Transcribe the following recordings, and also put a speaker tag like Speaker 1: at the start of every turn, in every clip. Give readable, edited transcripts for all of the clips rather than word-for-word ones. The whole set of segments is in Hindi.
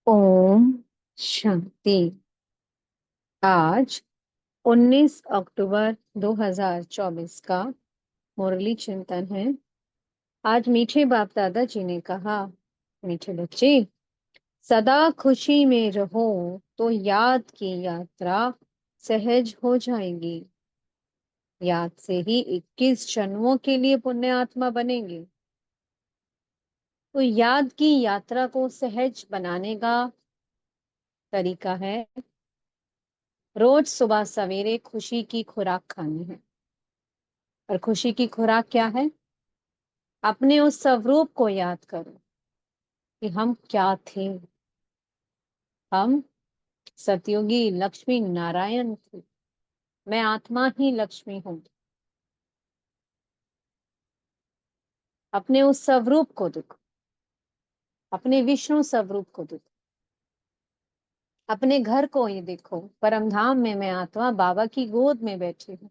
Speaker 1: ओम शांति। आज 19 अक्टूबर 2024 का मुरली चिंतन है। आज मीठे बाप दादा जी ने कहा, मीठे बच्चे, सदा खुशी में रहो तो याद की यात्रा सहज हो जाएगी। याद से ही 21 जन्मों के लिए पुण्य आत्मा बनेंगे। तो याद की यात्रा को सहज बनाने का तरीका है, रोज सुबह सवेरे खुशी की खुराक खानी है। और खुशी की खुराक क्या है? अपने उस स्वरूप को याद करो कि हम क्या थे। हम सतयुगी लक्ष्मी नारायण थे। मैं आत्मा ही लक्ष्मी हूं। अपने उस स्वरूप को देखो, अपने विष्णु स्वरूप को देखो, अपने घर को ही देखो। परमधाम में मैं आत्मा बाबा की गोद में बैठी हूँ।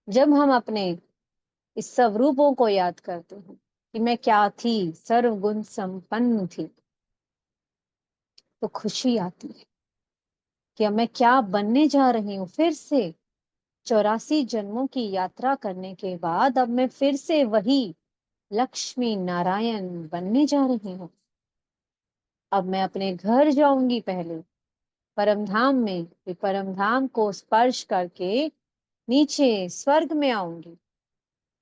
Speaker 1: जब हम अपने इस स्वरूपों को याद करते हैं कि मैं क्या थी, सर्वगुण संपन्न थी, तो खुशी आती है कि अब मैं क्या बनने जा रही हूँ। फिर से 84 जन्मों की यात्रा करने के बाद अब मैं फिर से वही लक्ष्मी नारायण बनने जा रही हूँ। अब मैं अपने घर जाऊंगी, पहले परमधाम में, फिर परमधाम को स्पर्श करके नीचे स्वर्ग में आऊंगी।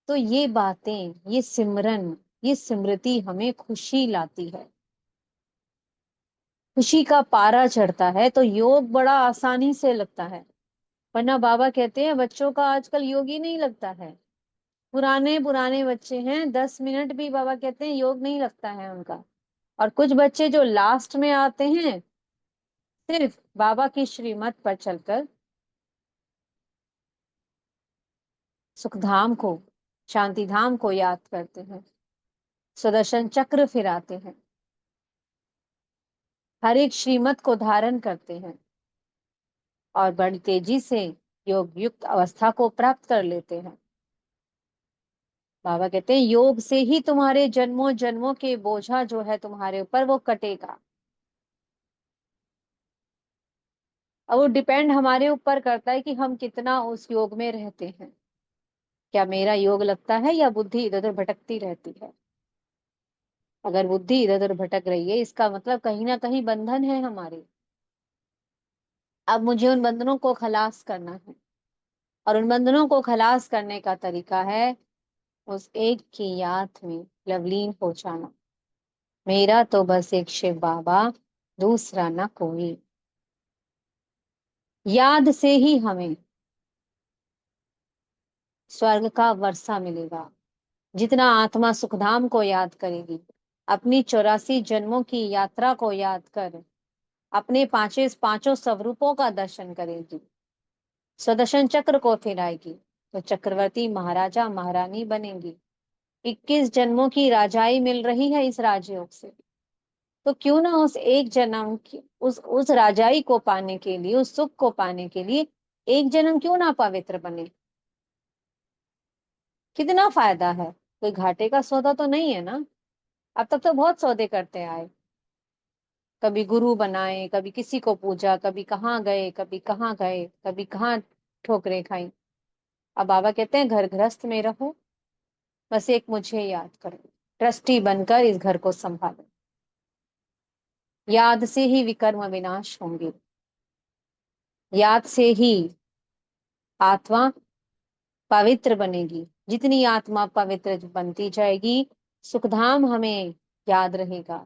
Speaker 1: तो ये बातें, ये सिमरन, ये स्मृति हमें खुशी लाती है। खुशी का पारा चढ़ता है तो योग बड़ा आसानी से लगता है। वरना बाबा कहते हैं बच्चों का आजकल योग ही नहीं लगता है। पुराने पुराने बच्चे हैं, 10 मिनट भी बाबा कहते हैं योग नहीं लगता है उनका। और कुछ बच्चे जो लास्ट में आते हैं, सिर्फ बाबा की श्रीमत पर चलकर सुखधाम को, शांति धाम को याद करते हैं, सुदर्शन चक्र फिराते हैं, हर एक श्रीमत को धारण करते हैं और बड़ी तेजी से योग युक्त अवस्था को प्राप्त कर लेते हैं। बाबा कहते हैं योग से ही तुम्हारे जन्मों जन्मों के बोझा जो है तुम्हारे ऊपर वो कटेगा। अब वो डिपेंड हमारे ऊपर करता है कि हम कितना उस योग में रहते हैं। क्या मेरा योग लगता है या बुद्धि इधर उधर भटकती रहती है? अगर बुद्धि इधर उधर भटक रही है, इसका मतलब कहीं ना कहीं बंधन है हमारे। अब मुझे उन बंधनों को खलास करना है, और उन बंधनों को खलास करने का तरीका है उस एक की याद में लवलीन हो जाना। मेरा तो बस एक शिव बाबा, दूसरा ना कोई। याद से ही हमें स्वर्ग का वर्षा मिलेगा। जितना आत्मा सुखधाम को याद करेगी, अपनी 84 जन्मों की यात्रा को याद कर अपने पांचों स्वरूपों का दर्शन करेगी, सुदर्शन चक्र को फिराएगी, तो चक्रवर्ती महाराजा महारानी बनेंगी। 21 जन्मों की राजाई मिल रही है इस राजयोग से। तो क्यों ना उस एक जन्म की उस राजाई को पाने के लिए, उस सुख को पाने के लिए एक जन्म क्यों ना पवित्र बने। कितना फायदा है, कोई घाटे का सौदा तो नहीं है ना। अब तक तो बहुत सौदे करते आए, कभी गुरु बनाए, कभी किसी को पूजा, कभी कहाँ गए, कभी कहाँ गए, कभी कहाँ ठोकरें खाई। अब बाबा कहते हैं घर गृहस्थ में रहो, बस एक मुझे याद करो, ट्रस्टी बनकर इस घर को संभालो। याद से ही विकर्म विनाश होंगे। याद से ही आत्मा पवित्र बनेगी। जितनी आत्मा पवित्र बनती जाएगी, सुखधाम हमें याद रहेगा,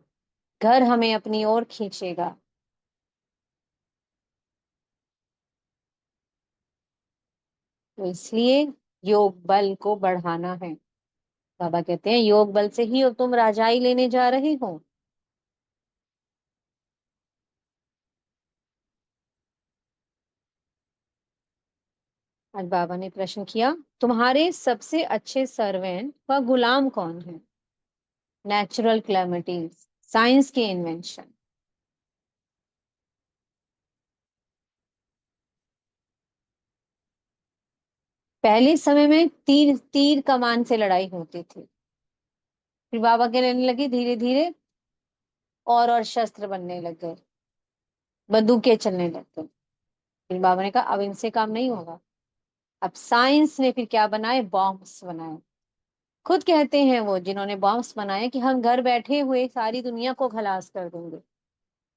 Speaker 1: घर हमें अपनी ओर खींचेगा। तो इसलिए योग बल को बढ़ाना है। बाबा कहते हैं योग बल से ही तुम राजाई लेने जा रहे हो। आज बाबा ने प्रश्न किया, तुम्हारे सबसे अच्छे सर्वेंट व गुलाम कौन है? नेचुरल क्लैमिटीज, साइंस के इन्वेंशन। पहले समय में तीर तीर कमान से लड़ाई होती थी। फिर बाबा कहने लगे धीरे धीरे और शस्त्र बनने लग गए, बंदूकें चलने लग गई। फिर बाबा ने कहा अब इनसे काम नहीं होगा। अब साइंस ने फिर क्या बनाए, बॉम्ब्स बनाए। खुद कहते हैं वो जिन्होंने बॉम्ब्स बनाए कि हम घर बैठे हुए सारी दुनिया को खलास कर देंगे।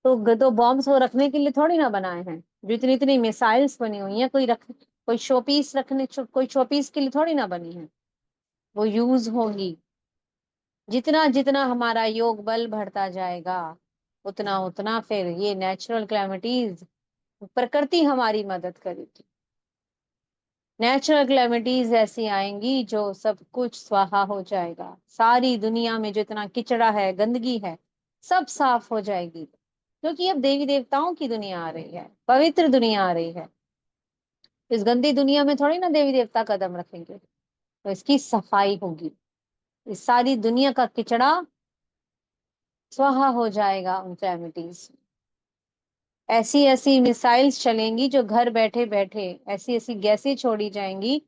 Speaker 1: तो बॉम्ब्स वो रखने के लिए थोड़ी ना बनाए हैं। जो इतनी इतनी मिसाइल्स बनी हुई हैं, कोई शोपीस कोई शोपीस के लिए थोड़ी ना बनी है। वो यूज होंगी। जितना जितना हमारा योग बल बढ़ता जाएगा, उतना उतना फिर ये नेचुरल कैलामिटीज, प्रकृति हमारी मदद करेगी। नेचुरल कैलामिटीज ऐसी आएंगी जो सब कुछ स्वाहा हो जाएगा। सारी दुनिया में जो इतना किचड़ा है, गंदगी है, सब साफ हो जाएगी। क्योंकि अब देवी देवताओं की दुनिया आ रही है, पवित्र दुनिया आ रही है। इस गंदी दुनिया में थोड़ी ना देवी देवता कदम रखेंगे। तो इसकी सफाई होगी। इस सारी दुनिया का किचड़ा स्वाहा हो जाएगा उन कैलामिटीज। ऐसी ऐसी मिसाइल्स चलेंगी जो घर बैठे बैठे, ऐसी ऐसी गैसें छोड़ी जाएंगी,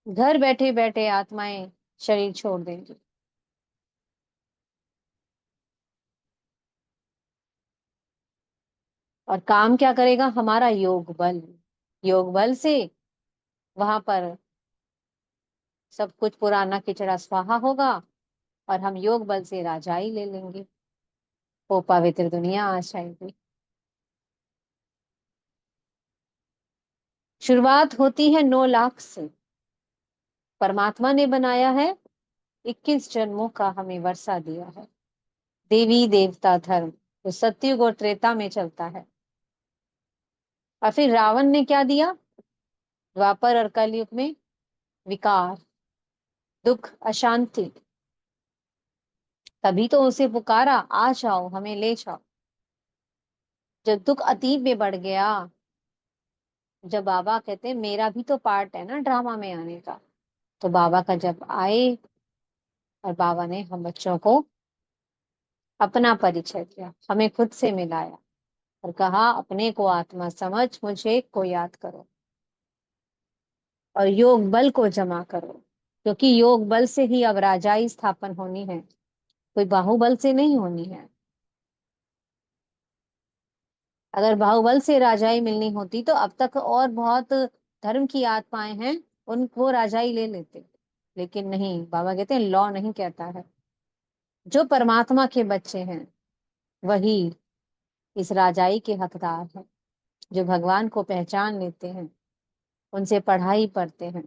Speaker 1: घर बैठे बैठे आत्माएं शरीर छोड़ देंगी। और काम क्या करेगा, हमारा योग बल। योग बल से वहां पर सब कुछ पुराना किचड़ा स्वाहा होगा, और हम योग बल से राजाई ले लेंगे। वो पवित्र दुनिया आ जाएगी। शुरुआत होती है 9 लाख से। परमात्मा ने बनाया है, 21 जन्मों का हमें वर्षा दिया है। देवी देवता धर्म जो सतयुग और त्रेता में चलता है। और फिर रावण ने क्या दिया, द्वापर और कलयुग में विकार, दुख, अशांति। तभी तो उसे पुकारा, आ जाओ हमें ले जाओ। जब दुख अतीब में बढ़ गया, जब बाबा कहते हैं मेरा भी तो पार्ट है ना ड्रामा में आने का, तो बाबा का जब आए, और बाबा ने हम बच्चों को अपना परिचय दिया, हमें खुद से मिलाया, और कहा अपने को आत्मा समझ मुझे को याद करो, और योग बल को जमा करो। क्योंकि योग बल से ही अब राजाई स्थापन होनी है, कोई बाहुबल से नहीं होनी है। अगर बाहुबल से राजाई मिलनी होती तो अब तक और बहुत धर्म की आत्माएं हैं, उनको राजाई ले लेते। लेकिन नहीं, बाबा कहते हैं लॉ नहीं कहता है। जो परमात्मा के बच्चे हैं वही इस राजाई के हकदार हैं। जो भगवान को पहचान लेते हैं, उनसे पढ़ाई पढ़ते हैं।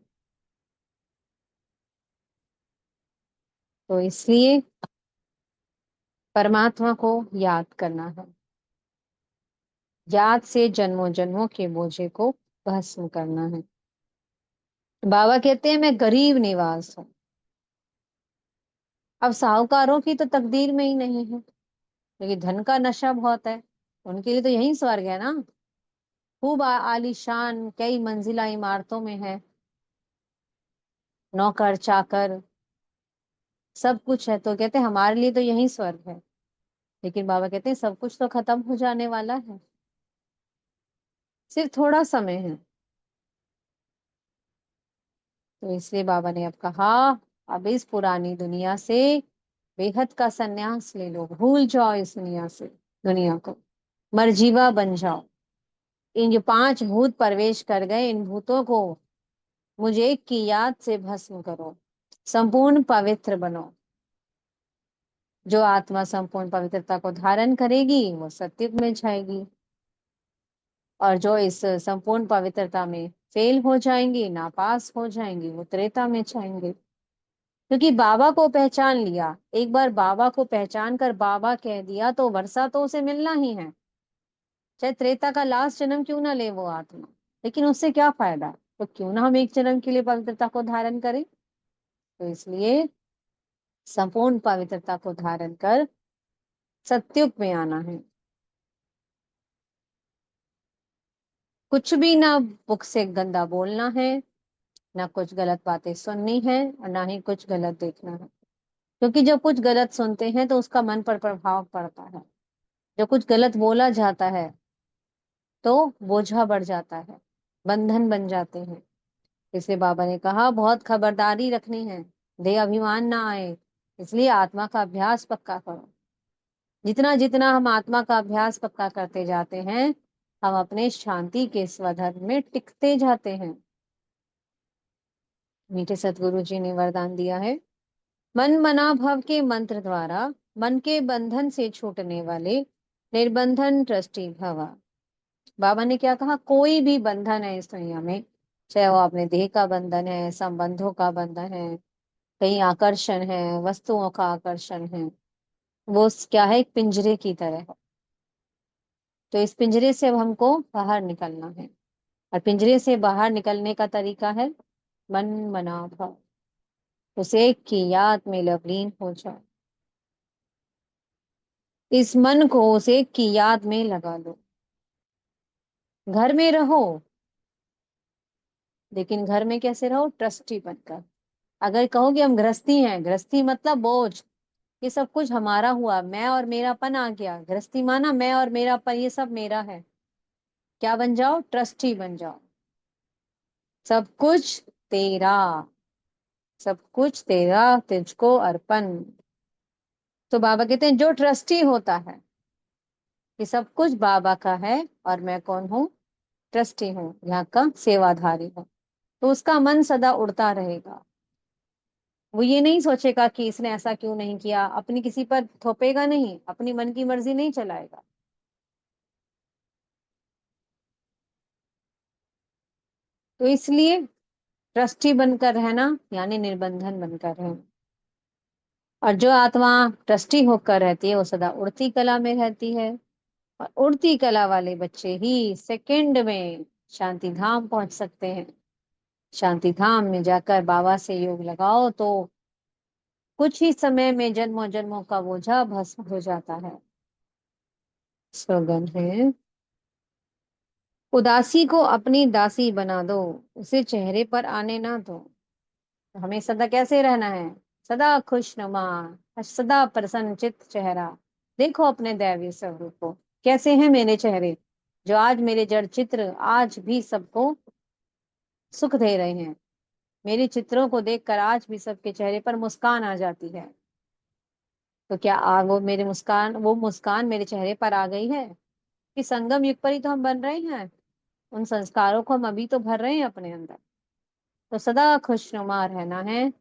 Speaker 1: तो इसलिए परमात्मा को याद करना है। याद से जन्मों जन्मों के बोझे को भस्म करना है। बाबा कहते हैं मैं गरीब निवास हूँ। अब साहूकारों की तो तकदीर में ही नहीं है, क्योंकि धन का नशा बहुत है। उनके लिए तो यही स्वर्ग है ना। खूब आलीशान कई मंजिला इमारतों में है, नौकर चाकर सब कुछ है। तो कहते हैं हमारे लिए तो यही स्वर्ग है। लेकिन बाबा कहते हैं सब कुछ तो खत्म हो जाने वाला है, सिर्फ थोड़ा समय है। तो इसलिए बाबा ने अब कहा, अब इस पुरानी दुनिया से बेहद का संन्यास ले लो, भूल जाओ इस दुनिया से, दुनिया को मरजीवा बन जाओ। इन जो 5 भूत प्रवेश कर गए, इन भूतों को मुझे एक की याद से भस्म करो, संपूर्ण पवित्र बनो। जो आत्मा संपूर्ण पवित्रता को धारण करेगी वो सत्युग में जाएगी, और जो इस संपूर्ण पवित्रता में फेल हो जाएंगी, नापास हो जाएंगी, वो त्रेता में जाएंगे। क्योंकि बाबा को पहचान लिया, एक बार बाबा को पहचान कर बाबा कह दिया तो वर्षा तो उसे मिलना ही है। चाहे त्रेता का लास्ट जन्म क्यों ना ले वो आत्मा, लेकिन उससे क्या फायदा। तो क्यों ना हम एक जन्म के लिए पवित्रता को धारण करें। तो इसलिए संपूर्ण पवित्रता को धारण कर सत्युग में आना है। कुछ भी ना मुख से गंदा बोलना है, ना कुछ गलत बातें सुननी है, और ना ही कुछ गलत देखना है। क्योंकि जब कुछ गलत सुनते हैं तो उसका मन पर प्रभाव पड़ता है। जब कुछ गलत बोला जाता है तो बोझा बढ़ जाता है, बंधन बन जाते हैं। इसलिए बाबा ने कहा बहुत खबरदारी रखनी है, देह अभिमान ना आए। इसलिए आत्मा का अभ्यास पक्का करो। जितना जितना हम आत्मा का अभ्यास पक्का करते जाते हैं, हम अपने शांति के स्वधर्म में टिकते जाते हैं। मीठे सतगुरु जी ने वरदान दिया है, मन मना भव के मंत्र द्वारा मन के बंधन से छूटने वाले निर्बंधन ट्रस्टी भवा। बाबा ने क्या कहा, कोई भी बंधन है इस दुनिया में, चाहे वो अपने देह का बंधन है, संबंधों का बंधन है, कहीं आकर्षण है, वस्तुओं का आकर्षण है, वो क्या है, एक पिंजरे की तरह है। तो इस पिंजरे से अब हमको बाहर निकलना है, और पिंजरे से बाहर निकलने का तरीका है मन मना भाव। उसे की याद में लवलीन हो जाओ, इस मन को उसे की याद में लगा लो। घर में रहो, लेकिन घर में कैसे रहो, ट्रस्टी बनकर। अगर कहोगे हम गृहस्थी हैं, गृहस्थी मतलब बोझ, ये सब कुछ हमारा हुआ, मैं और मेरापन आ गया, गृहस्थी माना मैं और मेरापन, ये सब मेरा है। क्या बन जाओ, ट्रस्टी बन जाओ। सब कुछ तेरा, सब कुछ तेरा, तुझको अर्पण। तो बाबा कहते हैं जो ट्रस्टी होता है, ये सब कुछ बाबा का है, और मैं कौन हूँ, ट्रस्टी हूँ, यहाँ का सेवाधारी हूँ। तो उसका मन सदा उड़ता रहेगा। वो ये नहीं सोचेगा कि इसने ऐसा क्यों नहीं किया, अपनी किसी पर थोपेगा नहीं, अपनी मन की मर्जी नहीं चलाएगा। तो इसलिए ट्रस्टी बनकर रहना यानी निर्बंधन बनकर रहना। और जो आत्मा ट्रस्टी होकर रहती है वो सदा उड़ती कला में रहती है, और उड़ती कला वाले बच्चे ही सेकंड में शांति धाम पहुंच सकते हैं। शांति धाम में जाकर बाबा से योग लगाओ तो कुछ ही समय में जन्मों जन्मों का बोझा भस्म हो जाता है। स्लोगन है, उदासी को अपनी दासी बना दो, उसे चेहरे पर आने ना दो। तो हमें सदा कैसे रहना है, सदा खुशनुमा, सदा प्रसन्न चित्त चेहरा। देखो अपने दैवीय स्वरूप को, कैसे हैं मेरे चेहरे, जो आज मेरे जड़ चित्र आज भी सबको सुख दे रहे हैं। मेरे चित्रों को देखकर आज भी सबके चेहरे पर मुस्कान आ जाती है। तो क्या वो मेरे मुस्कान, वो मुस्कान मेरे चेहरे पर आ गई है, कि संगम युग पर ही तो हम बन रहे हैं, उन संस्कारों को हम अभी तो भर रहे हैं अपने अंदर। तो सदा खुशनुमा रहना है,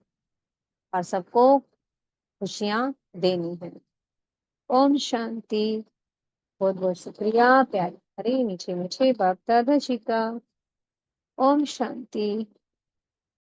Speaker 1: और सबको खुशियां देनी है। ओम शांति। बहुत बहुत शुक्रिया प्यारे, हरे मीठे मीठे बाप दादा जी का। ओम शांति।